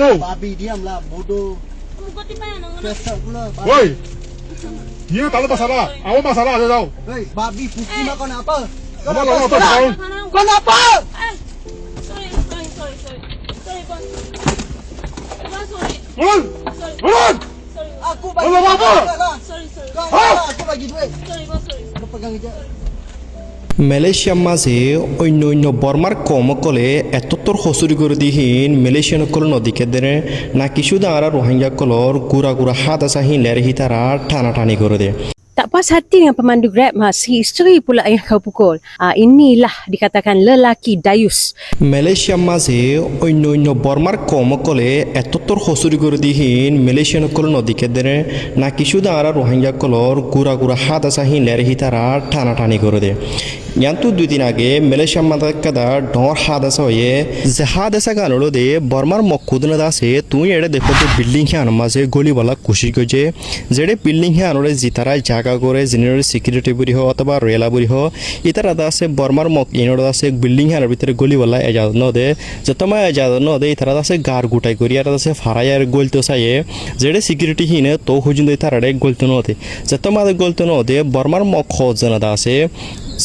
lu? Babi diamlah bodoh. Kau di mana? Kesal pula. Woi, dia tak ada masalah. Awak masalah ada tahu? Hei, babi Fuki kau nak apa? Kau Apa nak kau apa? tak tahu? Kau nak apa? Sorry. Sorry, bos. Bos, sorry. Turun, Sorry. turun. Sorry. Aku bagi Kau nak apa? Sorry. Kau aku bagi duit. Sorry, bos, sorry. Kau pegang je. মালয়েশিয়ার মাঝে অন্য অন্য বর্মার কমকলে এতত্তর হসুরি করে দিহীন Malaysian call নদীকে দেনে না কিছু দাঁড়া Rohingya colour গুড়া গুড়া হাত আসা হিনলের হিতারা টানাটানি করে দে Tak puas hati dengan pemandu Grab si isteri pula yang kau pukul. Inilah dikatakan lelaki dayus. মালয়েশিয়ার মাঝে অন্য অন্য বর্মার কমকলে এতত্তর হসুরি করে দিহীন মালয়েশিয়ান কল নদীকে দেনে না কিছু দাঁড়া রোহিঙ্গা কলর গুড়া গুড়া হাত আসা হিনলের হিতারা টানাটানি করে দে yantu 2 দিন আগে মালয়েশিয়ার মাদাকাদা ডর হাদাসা হয়ে যে হাদাসা গানলো দে বর্মার মকুদনা দাসে তুই এড়ে দেখো তো বিল্ডিং হে আনমাজে গলিওয়ালা কোশিশ গজে যেড়ে বিল্ডিং হে আনরে জিতারা জায়গা করে জেনারেল সিকিউরিটি বুরি হ অথবা রেলা বুরি হ ইতারা দাসে বর্মার মক ইনর দাসে বিল্ডিং হে আনর ভিতরে গলিওয়ালা এজাদ ন দে যতমা এজাদ ন দে ইতারা দাসে গার গুটাই করি আর দাসে ফারায়ার গলতো সায়ে যেড়ে সিকিউরিটি হিনে তো হুজুন দে ইতারা গলতো ন দে যতমা গলতো ন দে বর্মার মক খজনা দাসে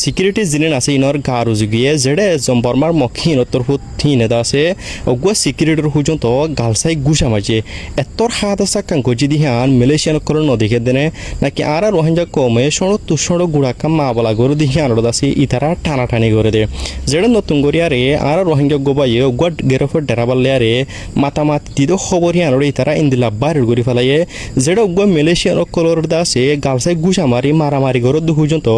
সিকিউরিটি জিনে আছে ইনর গারু জুগিয়ে যেড়ে জম্বরমার মখিন তরফুত থিনে দাসে অগুয়া সিকিউরিটির হুজন তো গালসাই গুসা মাঝে এতর হাত আসা কাঙ্কো যদি হান মালয়েশিয়ান কল নদীকে দেনে নাকি আর রোহিঙ্গা কমে সড় তুষড় গুড়াকা মা বলা গরু দিহি আনড় দাসি ইতারা টানাটানি করে দে যেড়ে নতুন গরিয়ারে আর রোহিঙ্গা গোবাইয়ে অগুয়া গেরফর ডেরাবাল্লারে মাতামাতি দিদ খবরি আনড় ইতারা ইন্দিলা বাইরের গরি ফেলাইয়ে যেড়ে অগুয়া মালয়েশিয়ান কলর দাসে গালসাই গুসা মারি মারামারি গরু দুহুজন তো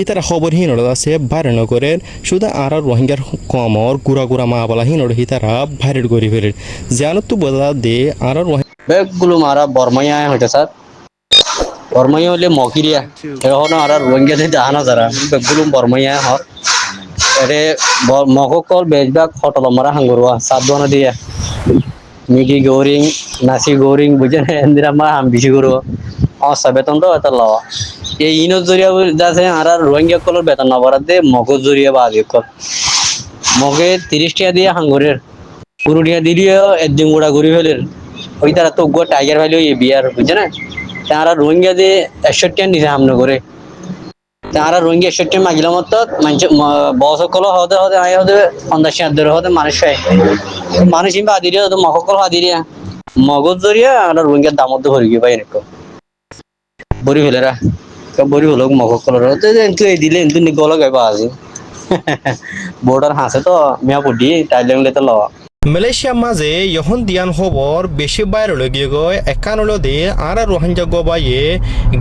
ইতারা খবর হিনড় দাসে বাইরে নগরে শুধু আর রোহিঙ্গার কমর গুড়া গুড়া মা বলা হিনড় হিতারা বাইরের গরি ফেলে জানো তো বলা দে আর বেগগুলো মারা বর্মাইয়া হইতে স্যার বর্মাইয়া হলে মকিরিয়া এখন আর রোহিঙ্গা দিতে আনা যারা বেগগুলো বর্মাইয়া হর এরে মকল বেজবাগ হটল মারা হাঙ্গরুয়া সাবধান দিয়া মিগি গৌরিং নাসি গৌরিং বুঝে না এন্দিরা মা হাম বেশি করো অসা বেতন তো এত লওয়া এই ইনো জরিয়া যাচ্ছে আর রোহিঙ্গা কলর বেতন না বাড়াতে মগজ জরিয়া বাদে কল মগে 30 টাকা দিয়ে হাঙ্গরের পুরুলিয়া দিলিয়ে একদিন গোড়া ঘুরি ফেলের ওই তারা তো গো টাইগার ভ্যালি ওই বিয়ার বুঝছে না তারা রোহিঙ্গা দিয়ে 61 টাকা নিচে হামনে করে তারা রোহিঙ্গা 61 টাকা মাগিলাম তো মানুষ বস কল হতে হতে আয় হতে 50 টাকা ধরে হতে মানুষ মানুষ ইম্বা দিলিয়ে তো মকল হা দিলিয়া মগজ জরিয়া আর রোহিঙ্গার দাম মধ্যে ভরে গিয়ে পাই এরকম বড়ি ফেলেরা বড়ি হলো মকল এন্তু এই দিলে এন্তু গল গাইবা আজি বর্ডার হাসে তো মিয়া পড়ি টাইলেংলে তো লওয়া মালয়েশিয়ার মাঝে যখন দিয়ান খবর বেশি বাইরে লগিয়ে গয় একানলো দে আর রোহিঙ্গা গোবাইয়ে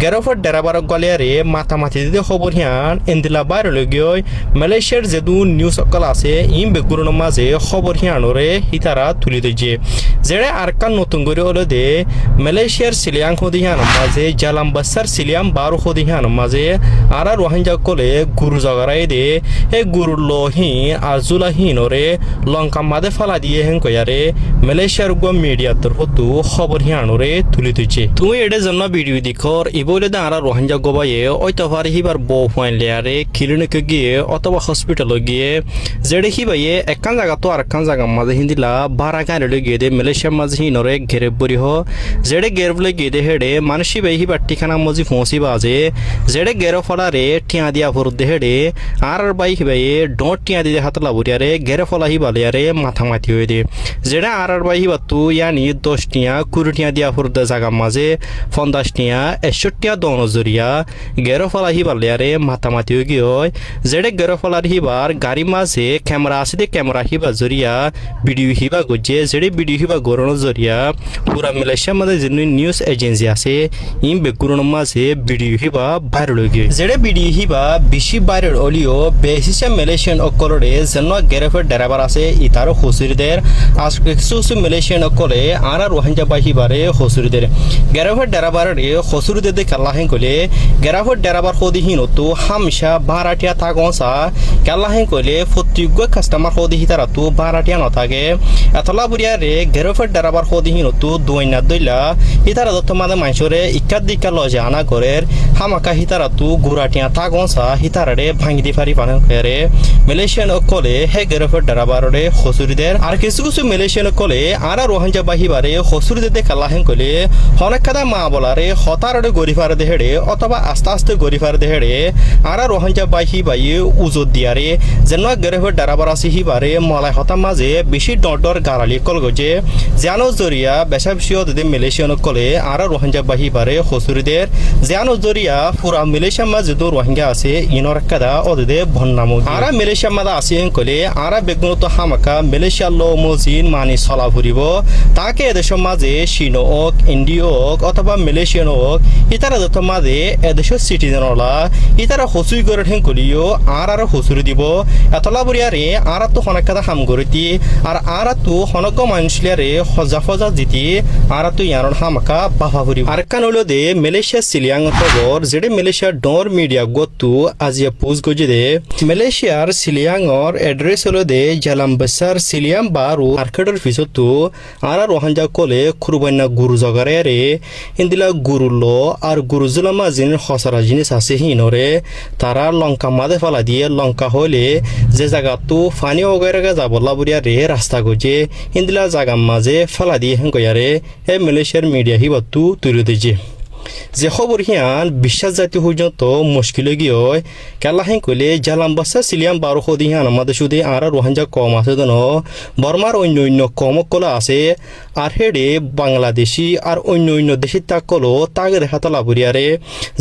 গেরফর ডেরাবার গলিয়ারে মাতামাতি দিতে খবর হিয়ান এন্দিলা বাইরে লগিয়ে মালয়েশিয়ার যেদু নিউজ অকল আছে ইম বেগুরুর মাঝে খবর হিয়ানরে হিতারা তুলি দিয়েছে যেড়ে আরকান নতুন করে হলো দে মালয়েশিয়ার সিলিয়াং হদি হিয়ান মাঝে জালাম বাসার সিলিয়াম বারো হদি হিয়ান মাঝে আর রোহিঙ্গা কলে গুরু জগারাই দে হে গুরুর লোহিন আর জুলাহিনরে লঙ্কা মাদে ফালা দিয়ে হেঙ্কয়ারে মালয়েশিয়ার গো মিডিয়া তরফতু খবর হিয়ানরে তুলি দিচ্ছে তুই এডে জন্য ভিডিও দেখর ইবলে দা আর রোহিঙ্গা গোবাইয়ে ওইতফার হিবার বউ পয়েন্ট লেয়ারে ক্লিনিকে গিয়ে অথবা হসপিটালে গিয়ে যেড়ে হিবাইয়ে একান জায়গা তো আরেকান জায়গা মাঝে হিন্দিলা বারা গাড়ি গিয়ে দে মালয়েশিয়ার মাঝে হিনরে ঘেরে বরি হ যেড়ে গেরবলে গিয়ে দে হেডে মানুষ হিবাই হিবার ঠিকানা মজি ফসি বাজে যেড়ে গেরো ফলারে টিয়া দিয়া ভর দে হেডে আর বাই হিবাইয়ে ডট টিয়া দিয়ে হাতলা বুড়িয়ারে গেরো ফলা হিবালিয়ারে মাথা মাতি হয়ে দে যেটা আর বাই হিবাতু ইয়ানি 10 টিয়া 20 টিয়া দিয়া ভর দে জায়গা মাঝে 50 টিয়া 61 টিয়া দন জরিয়া গেরো ফলা হিবালিয়ারে মাথা মাতি হয়ে গিয়ে যেড়ে গেরো ফলার হিবার গাড়ি মাঝে ক্যামেরা আছে দে ক্যামেরা হিবা জরিয়া ভিডিও হিবা গজে যেড়ে ভিডিও হিবা গরনো জরিয়া পুরা মালয়েশিয়ার মাঝে যে নিউজ এজেন্সি আছে ইম বেগুরুর মাঝে ভিডিও হিবা ভাইরাল হয়ে গিয়ে যেড়ে ভিডিও হিবা বেশি ভাইরাল হলিও বেশিসে মালয়েশিয়ান অকলরে যেন গেরফের ড্রাইভার আছে ইতারও হসুরিদের আজকে মালয়েশিয়ান অকলে আর রোহিঙ্গা বাহিবারে হসুরিদের গেরফের ড্রাইভারে হসুরিদের কাল্লাহেন কলে গেরফের ড্রাইভার হদিহীন তো হামসা ভাড়াটিয়া থাকসা কাল্লাহেন কলে প্রত্যেক কাস্টমার হদিহি তারা তো ভাড়াটিয়া নথাকে এতলা বুড়িয়ারে গেরফ গেরফের ডরাবার হদিহীন তো দুইনা দইলা হিতারা দত্ত মাদে মাইসরে ইক্কার দিক্কা লজে আনা করের হামাকা হিতারা তু গুরাটিয়া তাগনসা হিতারারে ভাঙি দি ফারি পানে করে মালয়েশিয়ান কলে হে গেরফের ডরাবারে হসুরিদের আর কিছু কিছু মালয়েশিয়ান কলে আরা রোহিঙ্গা বাহিবারে হসুরিদের দেখালা হেন কলে অনেক কাদা মা বলারে হতারে গরিফার দেহেড়ে অথবা আস্তে আস্তে গরিফার দেহেড়ে আরা রোহিঙ্গা বাহি বাই উজত দিয়ারে যেন গেরফের ডরাবার আসি হিবারে মলাই হতা মাঝে বেশি ডর গারালি কল গজে জানো জরিয়া বেশা বেশিও দে মালয়েশিয়ান কলে আরা রোহিঙ্গা বাহিবারে হসুরিদের জানো জরিয়া পুরা মালয়েশিয়া মাঝে তো রোহিঙ্গা আছে ইনর কাদা ওদে ভন্নাম আরা মালয়েশিয়া মাদা আসি কলে আরা বেগুনত হামাকা মালয়েশিয়া ল মজিন মানি চলা ফুরিব তাকে এদেশের মাঝে চীন হোক ইন্ডিয়া হোক অথবা মালয়েশিয়ান হোক ইতারা যত মাঝে এদেশের সিটিজেন হলা ইতারা হসুই করে ঠেং কলিও আর হসুরি দিব এতলা বরিয়ারে আর তো অনেক কাদা হাম করিতি আর তো হনক মানুষলিয়ারে হজা ফজা জিতি আর তো ইয়ার হামাকা বাফা ফুরিব আর কান হলো দে মালয়েশিয়া সিলিয়াং খবর যেটা মালয়েশিয়ার ডর মিডিয়া গতু আজিয়া পোস্ট গজে দে মালয়েশিয়ার সিলিয়াংর এড্রেস হলো দে জালাম্বাসার সিলিয়াম বারু মার্কেটের ফিসতো আর রোহাঞ্জা কলে খুরবান্না গুরু জগারে রে ইন্দিলা গুরুলো আর গুরুজুলামা জিন হসরা জিনিস আছে হিনরে তারা লঙ্কা মাদে ফেলা দিয়ে লঙ্কা হলে যে জায়গা তো ফানি ওগারে যাবলা বুড়িয়া রে রাস্তা গজে ইন্দিলা জায়গা মাঝে ফেলা দিয়ে হেন গয়ারে হে মালয়েশিয়ার মিডিয়া হিবাতু তুলে দিছে যে খবর হিয়ান বিশ্বাস জাতীয় পর্যন্ত মুশকিল গিয়ে কেলা হেন কইলে জালাম্বাসা সিলিয়াম বারো সদি হিয়ান আমাদের শুধু আর রোহিঙ্গা কম আছে যেন বর্মার অন্য অন্য কম কলা আছে আর হেডে বাংলাদেশি আর অন্য অন্য দেশের তাক কলো তাকে দেখাতে লাভরিয়ারে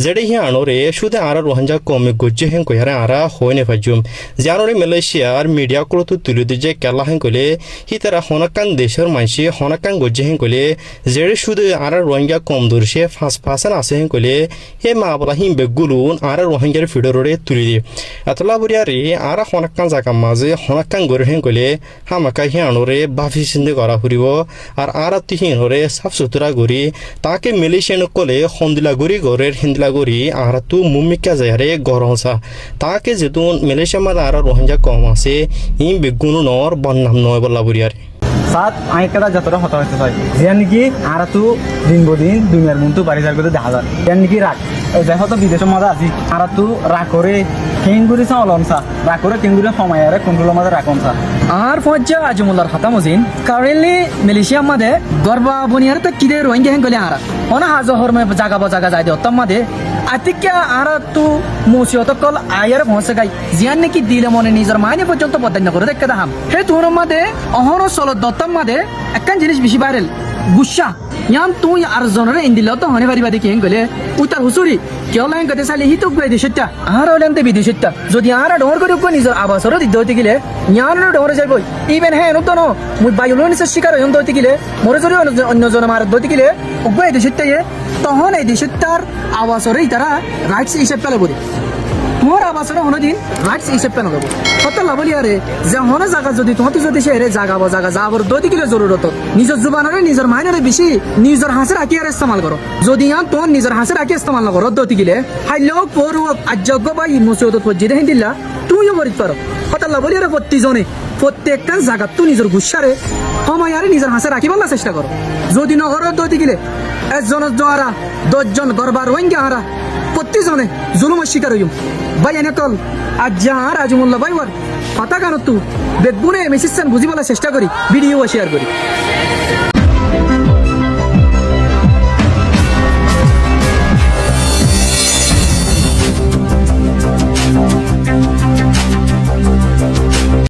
যেডে হিয়ানরে শুধু আর রোহিঙ্গা কমে গজ্জে হেন কইয়ারে আর হয় নেফাজুম জানরে মালয়েশিয়ার মিডিয়া কলো তো তুলে দিয়ে কেলা হেন কইলে হি তারা হনাকান দেশের মানুষে হনাকান গজ্জে হেন কইলে যেডে শুধু আর রোহিঙ্গা কম দর্শে ফাঁসেন আছে হেন কইলে হে মা বলা হিম বেগুলুন আর রোহিঙ্গার ফিডরে তুলে দিয়ে এতলা বরিয়ারে আর হনাকান জায়গা মাঝে হনাকান গড়ে হেন কইলে হামাকা হিয়ানরে বাফি চিন্তা করা ফুরিব আর তিহিনরে সাফ সুতরা করি তাকে মালয়েশিয়ান কলে হন্দিলা গড়ি গড়ের হিন্দিলা গড়ি আর তু মুমিকা যায়ারে গরমসা তাকে যেহেতু মালয়েশিয়া মাঝে আর রোহিঙ্গা কম আছে ইম বেগুনুনর বন্নাম নয় বলা বরিয়ারে সাত আই কাটা যতটা হতা হইতে চাই যে নাকি আর তো দিন বদিন দুনিয়ার মন তো বাড়ি যার কথা দেখা যায় যে নাকি রাগ যে হয়তো বিদেশের মজা আছি আর তো রাগ করে কেঙ্গুরি চাওলমসা রাগ করে কেঙ্গুরি সময় আর কন্ট্রোলের মাঝে রাখমসা আর ফজ্জা আজমুল্লার হাতামজিন কারেন্টলি মালয়েশিয়া মাঝে গর্বা বনিয়ার তো কিরে রোহিঙ্গা হেন গলে আর অনা হাজহর মে জাগা যায় দত্তম মাঝে আতিকা আর তো মুসিয়ত কল আয়ার পৌঁছে গাই জিয়ান নাকি দিলে মনে নিজের মাইনে পর্যন্ত বদান্য করে দেখতে দাম হে তোর মাঝে অহর চল দত্তম মাঝে একখান জিনিস বেশি ভাইরাল গুসা ইয়ান তুই আর জনরে ইন্দিল তো হনে পারিবা দেখি হেন গলে উতার হুসুরি কেউ লাইন কতে চালি হি তো বিদেশটা আর হলেন বিদেশটা যদি আর ডর করে নিজের আবাসর দিতে হইতে গেলে ইয়ান ডরে যাইব ইভেন হ্যাঁ নো তো নো মুই বায়ুলনিসের শিকার হইন হইতে গেলে মরে যদি অন্য জন মার দইতে গেলে উগ্র দেশটা তখন এই দেশটার আবাসরে তারা রাইটস হিসেব পেলে বলি তোমার আবাসরে হনদিন রাইটস হিসেব পেলে দেবো কত লাভলি আরে যে হন জায়গা যদি তোমার যদি সে জায়গা যাবার দইতে গেলে জরুরত নিজের জুবানরে নিজের মাইনরে বেশি নিজের হাসে রাখি আর ইস্তেমাল করো যদি ইয়ান তোমার নিজের হাসে রাখি ইস্তেমাল না করো দইতে গেলে হাইলেও পর আজ্ঞ বা মুসিবত পর্যন্ত হেন দিলা তুমিও বলিত পারো কত লাভলি আরে প্রত্যেকটা জায়গা তো নিজের গুসারে সময় আরে নিজের হাসে রাখিবার চেষ্টা করো যদি নগর দইতে গেলে একজনের জোয়ারা 10 জন গরবার রোহিঙ্গা হারা প্রত্যেকজনে জুলুমের শিকার হইম ভাই এনে কল আর আজমুল্লাহ ভাই ওর কথা কেন তু বেগুনে মেসেজ বুঝিবার চেষ্টা করি ভিডিও শেয়ার করি